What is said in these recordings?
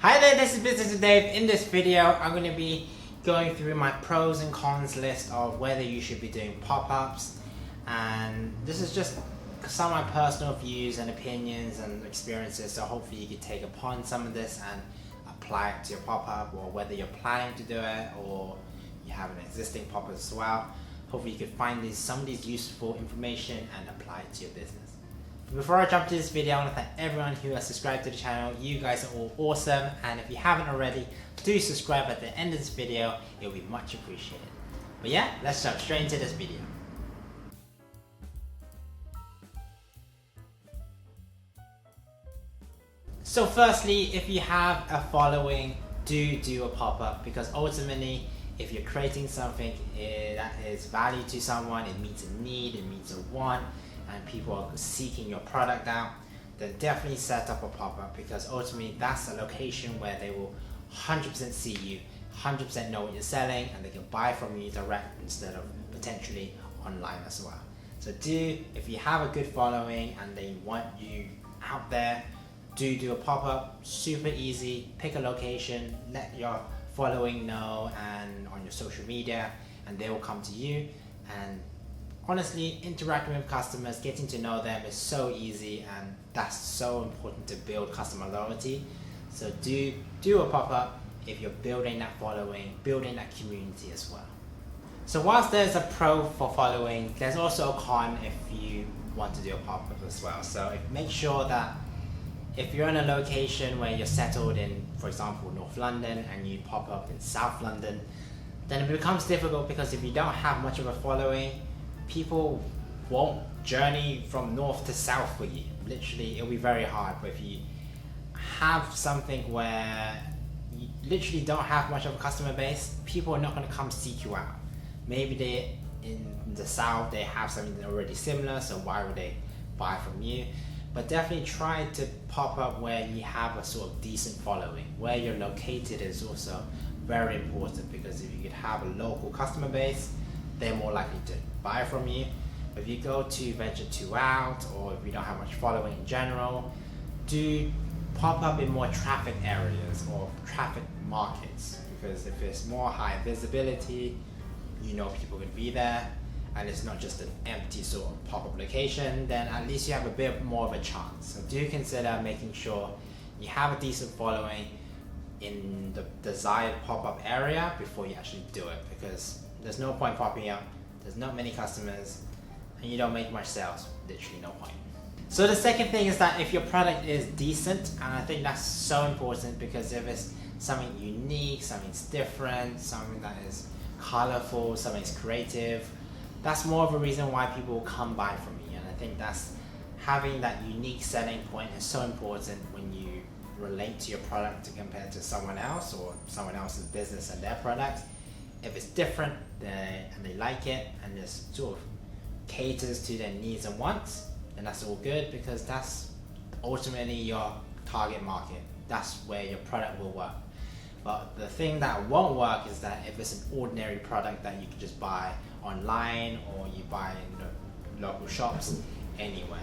Hi there, this is Business with Dave. In this video, I'm going to be going through my pros and cons list of whether you should be doing pop-ups, and this is just some of my personal views and opinions and experiences, so hopefully you can take upon some of this and apply it to your pop-up, or whether you're planning to do it or you have an existing pop-up as well. Hopefully you can find some of these useful information and apply it to your business. Before I jump to this video, I want to thank everyone who has subscribed to the channel. You guys are all awesome, and if you haven't already, do subscribe at the end of this video. It will be much appreciated. But yeah, let's jump straight into this video. So firstly, if you have a following, do a pop-up, because ultimately if you're creating something that is value to someone, it meets a need, it meets a want, and people are seeking your product out, then definitely set up a pop-up, because ultimately that's a location where they will 100% see you, 100% know what you're selling, and they can buy from you direct instead of potentially online as well. So if you have a good following and they want you out there, do a pop-up. Super easy. Pick a location, let your following know and on your social media, and they will come to you. And honestly, interacting with customers, getting to know them is so easy, and that's so important to build customer loyalty. So do a pop-up if you're building that following, building that community as well. So whilst there's a pro for following, there's also a con if you want to do a pop-up as well. So make sure that if you're in a location where you're settled in, for example, North London, and you pop up in South London, then it becomes difficult, because if you don't have much of a following, people won't journey from north to south for you. Literally, it'll be very hard. But if you have something where you literally don't have much of a customer base, people are not going to come seek you out. Maybe in the south they have something already similar, so why would they buy from you? But definitely try to pop up where you have a sort of decent following. Where you're located is also very important, because if you could have a local customer base, they're more likely to buy from you. If you go to venture two out, or if you don't have much following in general, do pop up in more traffic areas or traffic markets, because if it's more high visibility, you know people can be there, and it's not just an empty sort of pop-up location, then at least you have a bit more of a chance. So do consider making sure you have a decent following in the desired pop-up area before you actually do it, because there's no point popping up, there's not many customers, and you don't make much sales. Literally no point. So the second thing is that if your product is decent, and I think that's so important, because if it's something unique, something's different, something that is colorful, something's creative, that's more of a reason why people will come buy from you. And I think that's having that unique selling point is so important when you relate to your product compared to someone else, or someone else's business and their product. If it's different and they like it, and this sort of caters to their needs and wants, then that's all good, because that's ultimately your target market. That's where your product will work. But the thing that won't work is that if it's an ordinary product that you can just buy online, or you buy in the local shops anywhere.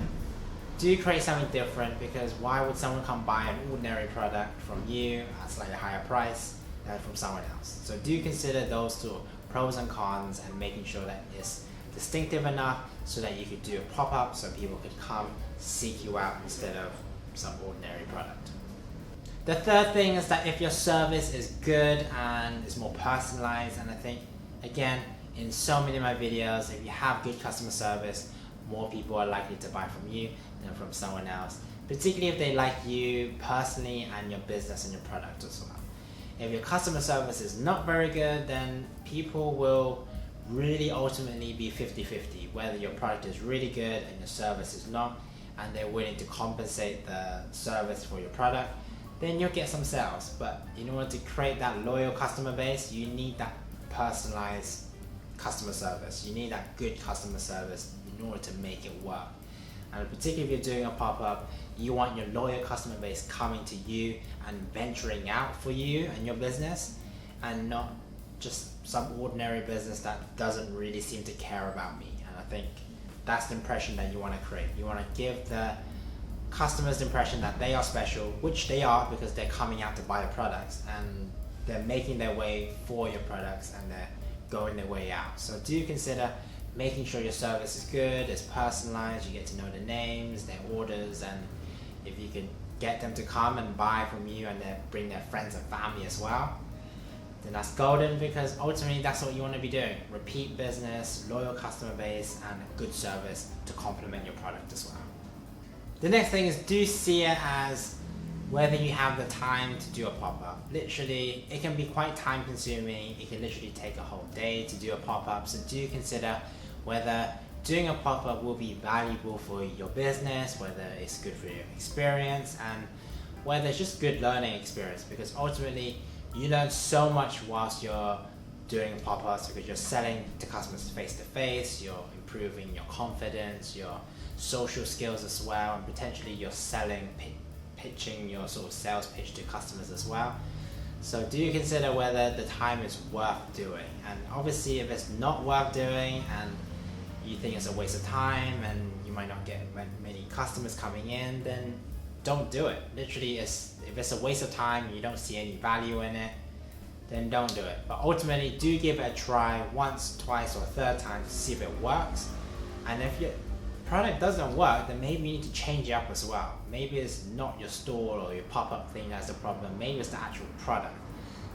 Do create something different, because why would someone come buy an ordinary product from you at a slightly higher price than from someone else? So do consider those two pros and cons, and making sure that it's distinctive enough so that you could do a pop-up so people could come seek you out instead of some ordinary product. The third thing is that if your service is good and is more personalized, and I think, again, in so many of my videos, if you have good customer service, more people are likely to buy from you than from someone else, particularly if they like you personally and your business and your product as well. If your customer service is not very good, then people will really ultimately be 50-50, whether your product is really good and your service is not, and they're willing to compensate the service for your product, then you'll get some sales. But in order to create that loyal customer base, you need that personalized customer service. You need that good customer service in order to make it work. And particularly if you're doing a pop-up, you want your loyal customer base coming to you and venturing out for you and your business, and not just some ordinary business that doesn't really seem to care about me. And I think that's the impression that you want to create. You want to give the customers the impression that they are special, which they are because they're coming out to buy your products and they're making their way for your products and they're going their way out. So do consider making sure your service is good, it's personalized, you get to know their names, their orders, and if you can get them to come and buy from you and then bring their friends and family as well, then that's golden, because ultimately that's what you want to be doing. Repeat business, loyal customer base, and a good service to complement your product as well. The next thing is, do see it as whether you have the time to do a pop-up. Literally, it can be quite time consuming. It can literally take a whole day to do a pop-up. So do consider whether doing a pop-up will be valuable for your business, whether it's good for your experience, and whether it's just good learning experience, because ultimately you learn so much whilst you're doing pop-ups, because you're selling to customers face-to-face, you're improving your confidence, your social skills as well, and potentially you're selling, pitching your sort of sales pitch to customers as well. So do consider whether the time is worth doing, and obviously if it's not worth doing and you think it's a waste of time and you might not get many customers coming in, then don't do it. Literally, if it's a waste of time and you don't see any value in it, then don't do it. But ultimately, do give it a try once, twice, or a third time to see if it works. And if your product doesn't work, then maybe you need to change it up as well. Maybe it's not your store or your pop-up thing that's the problem. Maybe it's the actual product.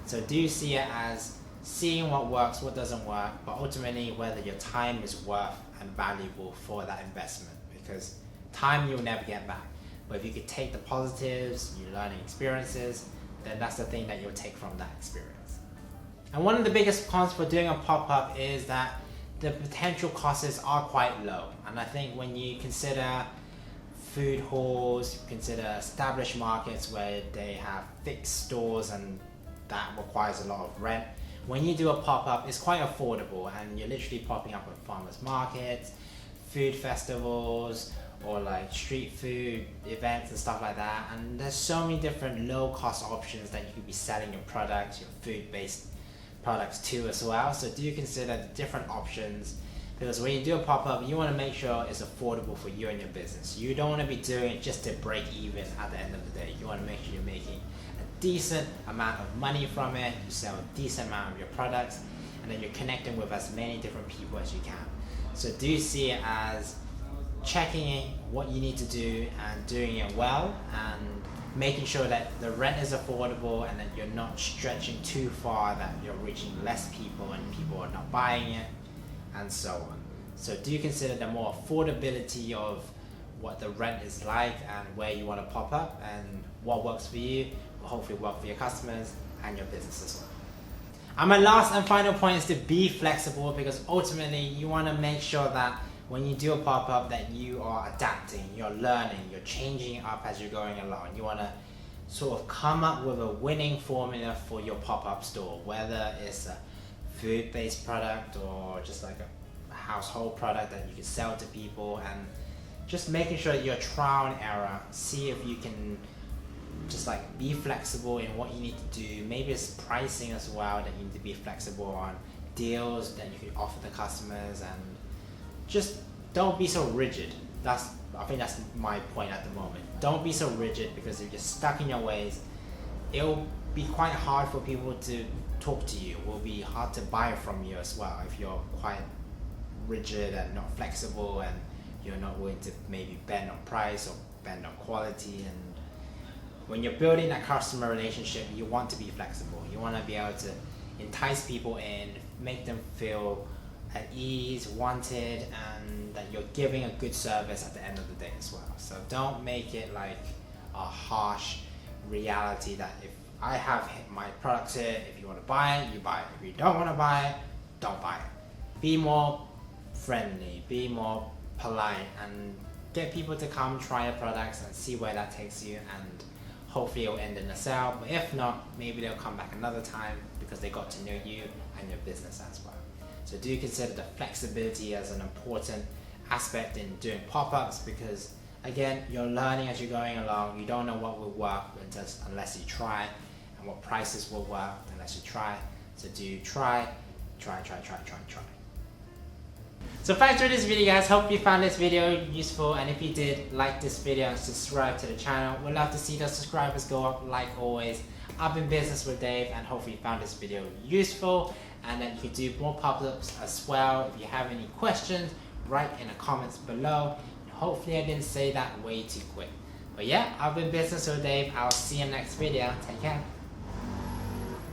So do see it as seeing what works, what doesn't work, but ultimately whether your time is worth and valuable for that investment, because time you'll never get back. But if you could take the positives, your learning experiences, then that's the thing that you'll take from that experience. And one of the biggest cons for doing a pop-up is that the potential costs are quite low. And I think when you consider food halls, consider established markets where they have fixed stores and that requires a lot of rent, when you do a pop-up, it's quite affordable, and you're literally popping up at farmers markets, food festivals, or like street food events and stuff like that. And there's so many different low-cost options that you could be selling your products, your food-based products to as well. So do consider the different options, because when you do a pop-up, you want to make sure it's affordable for you and your business. You don't want to be doing it just to break even at the end of the day. You want to make sure you're making decent amount of money from it, you sell a decent amount of your products, and then you're connecting with as many different people as you can. So do see it as checking what you need to do and doing it well, and making sure that the rent is affordable and that you're not stretching too far, that you're reaching less people and people are not buying it, and so on. So do consider the more affordability of what the rent is like and where you want to pop up, and what works for you will hopefully work for your customers and your business as well. And my last and final point is to be flexible, because ultimately you want to make sure that when you do a pop-up that you are adapting, you're learning, you're changing it up as you're going along. You want to sort of come up with a winning formula for your pop-up store, whether it's a food-based product or just like a household product that you can sell to people, and just making sure that you're trial and error, see if you can just like be flexible in what you need to do. Maybe it's pricing as well that you need to be flexible on, deals that you can offer the customers, and just don't be so rigid. I think that's my point at the moment. Don't be so rigid, because if you're stuck in your ways, it'll be quite hard for people to talk to you. It will be hard to buy from you as well if you're quite rigid and not flexible, and you're not willing to maybe bend on price or bend on quality. And when you're building that customer relationship, you want to be flexible. You want to be able to entice people in, make them feel at ease, wanted, and that you're giving a good service at the end of the day as well. So don't make it like a harsh reality that if I have my products here, if you want to buy it, you buy it. If you don't want to buy it, don't buy it. Be more friendly, be more polite, and get people to come try your products and see where that takes you, and hopefully it'll end in a sale. But if not, maybe they'll come back another time because they got to know you and your business as well. So do consider the flexibility as an important aspect in doing pop-ups, because again, you're learning as you're going along. You don't know what will work unless you try, and what prices will work unless you try. So do try. So thanks for this video, guys. Hope you found this video useful, and if you did, like this video and subscribe to the channel. We'd love to see those subscribers go up like always. I've been Business with Dave, and hopefully you found this video useful, and that you can do more pop-ups as well. If you have any questions, write in the comments below. And hopefully I didn't say that way too quick. But yeah, I've been Business with Dave. I'll see you in the next video. Take care.